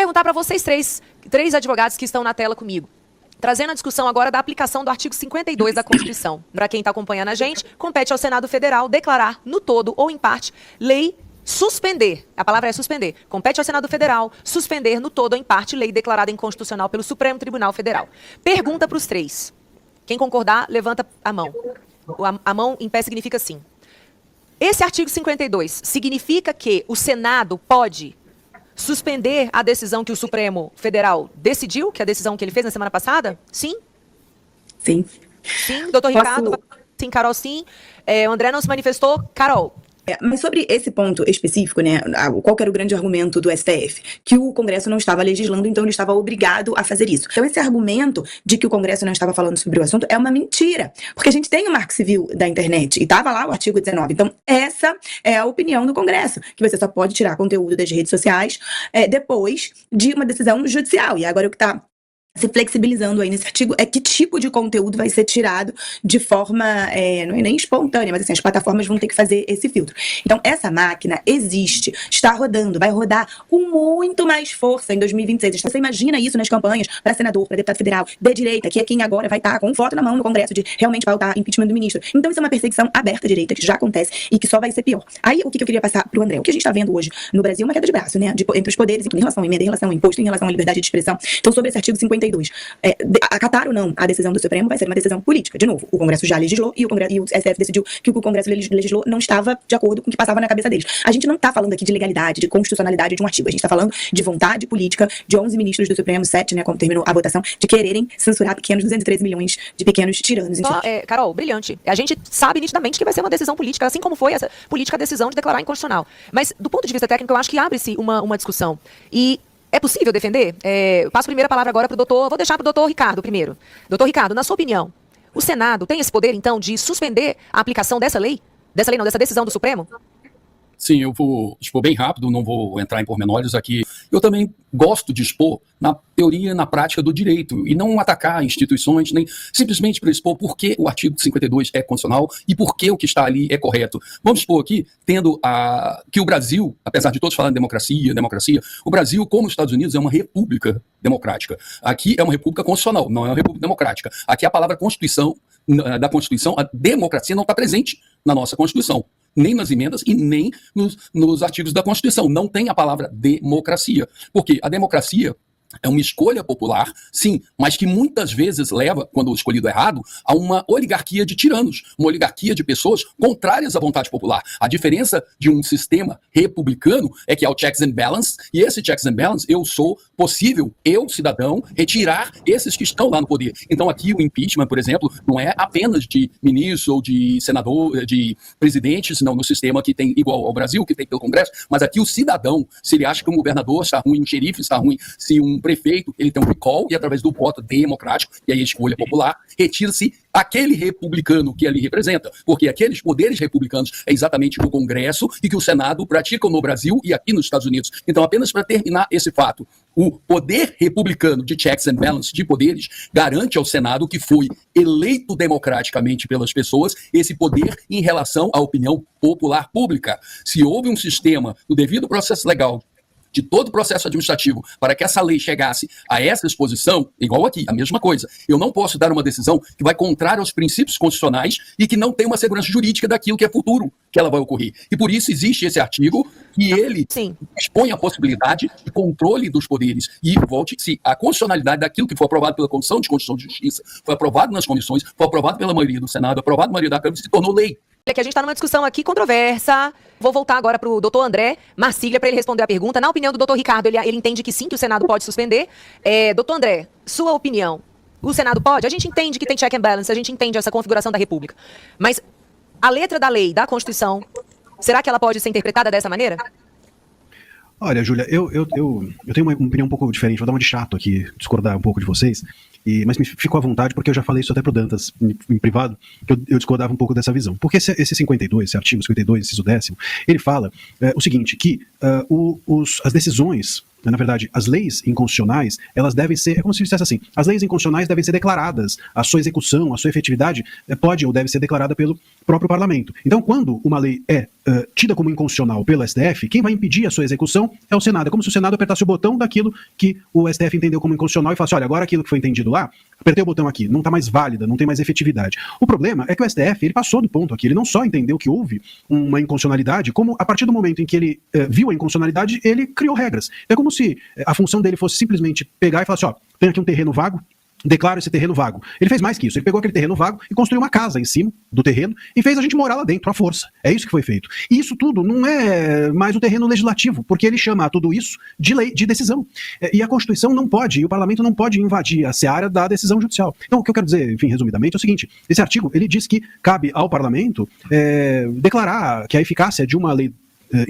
perguntar para vocês três advogados que estão na tela comigo. Trazendo a discussão agora da aplicação do artigo 52 da Constituição. Para quem está acompanhando a gente, compete ao Senado Federal declarar, no todo ou em parte, lei suspender. A palavra é suspender. Compete ao Senado Federal suspender, no todo ou em parte, lei declarada inconstitucional pelo Supremo Tribunal Federal. Pergunta para os três. Quem concordar, levanta a mão. A mão em pé significa sim. Esse artigo 52 significa que o Senado pode suspender a decisão que o Supremo Federal decidiu, que é a decisão que ele fez na semana passada? Sim? Sim. Sim, doutor Ricardo? Sim, Carol, sim. O André não se manifestou. Carol? Mas sobre esse ponto específico, né, qual que era o grande argumento do STF? Que o Congresso não estava legislando, então ele estava obrigado a fazer isso. Então esse argumento de que o Congresso não estava falando sobre o assunto é uma mentira, porque a gente tem o Marco Civil da internet, e estava lá o artigo 19. Então essa é a opinião do Congresso, que você só pode tirar conteúdo das redes sociais depois de uma decisão judicial. E agora o que está se flexibilizando aí nesse artigo é que tipo de conteúdo vai ser tirado de forma, não é nem espontânea, mas assim, as plataformas vão ter que fazer esse filtro. Então, essa máquina existe, está rodando, vai rodar com muito mais força em 2026. Você imagina isso nas campanhas para senador, para deputado federal, de direita, que é quem agora vai estar com foto na mão no Congresso de realmente pautar impeachment do ministro. Então, isso é uma perseguição aberta à direita, que já acontece e que só vai ser pior. Aí, o que eu queria passar pro André? O que a gente está vendo hoje no Brasil é uma queda de braço, né, entre os poderes, em relação à emenda, em relação ao imposto, em relação à liberdade de expressão. Então, sobre esse artigo 52, acatar ou não a decisão do Supremo vai ser uma decisão política. De novo, o Congresso já legislou e o STF decidiu que o que o Congresso legislou não estava de acordo com o que passava na cabeça deles. A gente não está falando aqui de legalidade, de constitucionalidade de um artigo. A gente está falando de vontade política de 11 ministros do Supremo, 7, né, como terminou a votação, de quererem censurar pequenos 213 milhões de pequenos tiranos. Carol, brilhante. A gente sabe nitidamente que vai ser uma decisão política, assim como foi essa política a decisão de declarar inconstitucional. Mas, do ponto de vista técnico, eu acho que abre-se uma discussão. E é possível defender? Eu passo a primeira palavra agora para o doutor, vou deixar para o doutor Ricardo primeiro. Doutor Ricardo, na sua opinião, o Senado tem esse poder, então, de suspender a aplicação dessa lei? Dessa lei não, dessa decisão do Supremo? Sim, eu vou expor bem rápido, não vou entrar em pormenores aqui. Eu também gosto de expor na teoria e na prática do direito, e não atacar instituições, nem simplesmente para expor por que o artigo 52 é constitucional e por que o que está ali é correto. Vamos expor aqui, tendo que o Brasil, apesar de todos falarem democracia, o Brasil, como os Estados Unidos, é uma república democrática. Aqui é uma república constitucional, não é uma república democrática. Aqui a palavra Constituição, da Constituição, a democracia não está presente na nossa Constituição, nem nas emendas e nem nos artigos da Constituição. Não tem a palavra democracia, porque a democracia é uma escolha popular, sim, mas que muitas vezes leva, quando escolhido errado, a uma oligarquia de tiranos, uma oligarquia de pessoas contrárias à vontade popular. A diferença de um sistema republicano é que há o checks and balance, e esse checks and balance, eu, cidadão, retirar esses que estão lá no poder. Então aqui o impeachment, por exemplo, não é apenas de ministro ou de senador, de presidente, senão no sistema que tem igual ao Brasil, que tem pelo Congresso, mas aqui o cidadão, se ele acha que um governador está ruim, um xerife está ruim, se um prefeito, ele tem um recall, e através do voto democrático, e aí a escolha popular, retira-se aquele republicano que ali representa, porque aqueles poderes republicanos é exatamente que o Congresso e que o Senado praticam no Brasil e aqui nos Estados Unidos. Então, apenas para terminar esse fato, o poder republicano de checks and balance, de poderes, garante ao Senado, que foi eleito democraticamente pelas pessoas, esse poder em relação à opinião popular pública. Se houve um sistema, no devido processo legal, de todo o processo administrativo, para que essa lei chegasse a essa exposição, igual aqui, a mesma coisa. Eu não posso dar uma decisão que vai contrária aos princípios constitucionais e que não tem uma segurança jurídica daquilo que é futuro, que ela vai ocorrer. E por isso existe esse artigo que ele expõe a possibilidade de controle dos poderes. E volte-se a constitucionalidade daquilo que foi aprovado pela Comissão de Constituição e Justiça, foi aprovado nas comissões, foi aprovado pela maioria do Senado, aprovado pela maioria da Câmara e se tornou lei. É que a gente está numa discussão aqui controversa. Vou voltar agora para o doutor André Marsiglia para ele responder a pergunta. Na opinião do doutor Ricardo, ele entende que sim, que o Senado pode suspender. Doutor André, sua opinião, o Senado pode? A gente entende que tem check and balance, a gente entende essa configuração da República. Mas a letra da lei, da Constituição, será que ela pode ser interpretada dessa maneira? Olha, Júlia, eu tenho uma opinião um pouco diferente, vou dar uma de chato aqui, discordar um pouco de vocês, mas me fico à vontade, porque eu já falei isso até pro Dantas em privado, que eu discordava um pouco dessa visão. Porque esse 52, esse artigo 52, inciso 10º, ele fala o seguinte, que as decisões na verdade, as leis inconstitucionais, elas devem ser, é como se dissesse assim, as leis inconstitucionais devem ser declaradas, a sua execução, a sua efetividade pode ou deve ser declarada pelo próprio parlamento. Então, quando uma lei é tida como inconstitucional pelo STF, quem vai impedir a sua execução é o Senado. É como se o Senado apertasse o botão daquilo que o STF entendeu como inconstitucional e falasse, olha, agora aquilo que foi entendido lá, apertei o botão aqui, não está mais válida, não tem mais efetividade. O problema é que o STF, ele passou do ponto aqui, ele não só entendeu que houve uma inconstitucionalidade, como a partir do momento em que ele viu a inconstitucionalidade, ele criou regras. É como se a função dele fosse simplesmente pegar e falar assim, ó, tem aqui um terreno vago, declaro esse terreno vago. Ele fez mais que isso, ele pegou aquele terreno vago e construiu uma casa em cima do terreno e fez a gente morar lá dentro, à força. É isso que foi feito. E isso tudo não é mais um terreno legislativo, porque ele chama tudo isso de lei, de decisão. E a Constituição não pode, e o Parlamento não pode invadir a seara da decisão judicial. Então, o que eu quero dizer, enfim, resumidamente, é o seguinte, esse artigo, ele diz que cabe ao Parlamento declarar que a eficácia de uma lei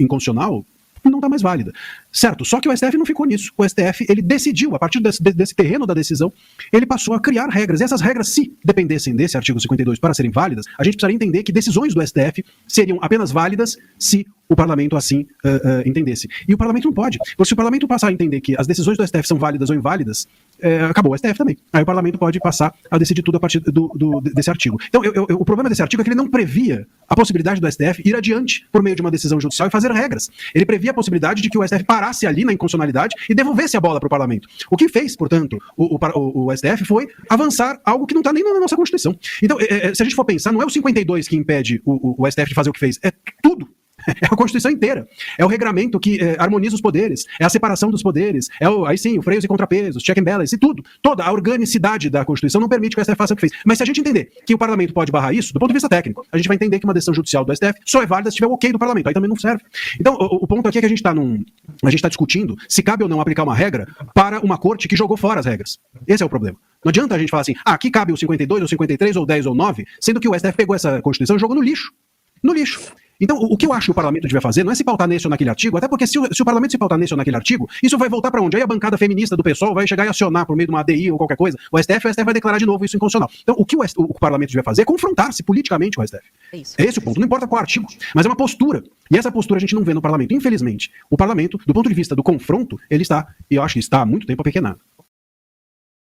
inconstitucional não está mais válida. Certo, só que o STF não ficou nisso. O STF, ele decidiu, a partir desse terreno da decisão, ele passou a criar regras. E essas regras, se dependessem desse artigo 52 para serem válidas, a gente precisaria entender que decisões do STF seriam apenas válidas se o parlamento assim entendesse. E o parlamento não pode. Porque se o parlamento passar a entender que as decisões do STF são válidas ou inválidas, acabou o STF também. Aí o parlamento pode passar a decidir tudo a partir desse artigo. Então, o problema desse artigo é que ele não previa a possibilidade do STF ir adiante por meio de uma decisão judicial e fazer regras. Ele previa a possibilidade de que o STF parasse ali na inconstitucionalidade e devolvesse a bola para o parlamento. O que fez, portanto, o STF foi avançar algo que não está nem na nossa Constituição. Então, se a gente for pensar, não é o 52 que impede o STF de fazer o que fez, é tudo. É a Constituição inteira. É o regramento que harmoniza os poderes, é a separação dos poderes, aí sim, o freios e contrapesos, check and balance e tudo. Toda a organicidade da Constituição não permite que o STF faça o que fez. Mas se a gente entender que o parlamento pode barrar isso, do ponto de vista técnico, a gente vai entender que uma decisão judicial do STF só é válida se tiver o ok do parlamento. Aí também não serve. Então, o ponto aqui é que a gente está discutindo se cabe ou não aplicar uma regra para uma corte que jogou fora as regras. Esse é o problema. Não adianta a gente falar assim, aqui cabe o 52, ou 53, ou 10, ou 9, sendo que o STF pegou essa Constituição e jogou no lixo. No lixo. Então, o que eu acho que o parlamento devia fazer não é se pautar nesse ou naquele artigo, até porque se o parlamento se pautar nesse ou naquele artigo, isso vai voltar para onde? Aí a bancada feminista do PSOL vai chegar e acionar por meio de uma ADI ou qualquer coisa, o STF vai declarar de novo isso inconstitucional. Então, o que o parlamento devia fazer é confrontar-se politicamente com o STF. É esse o ponto. Não importa qual artigo, mas é uma postura. E essa postura a gente não vê no parlamento. Infelizmente, o parlamento, do ponto de vista do confronto, ele está, e eu acho que está há muito tempo apequenado.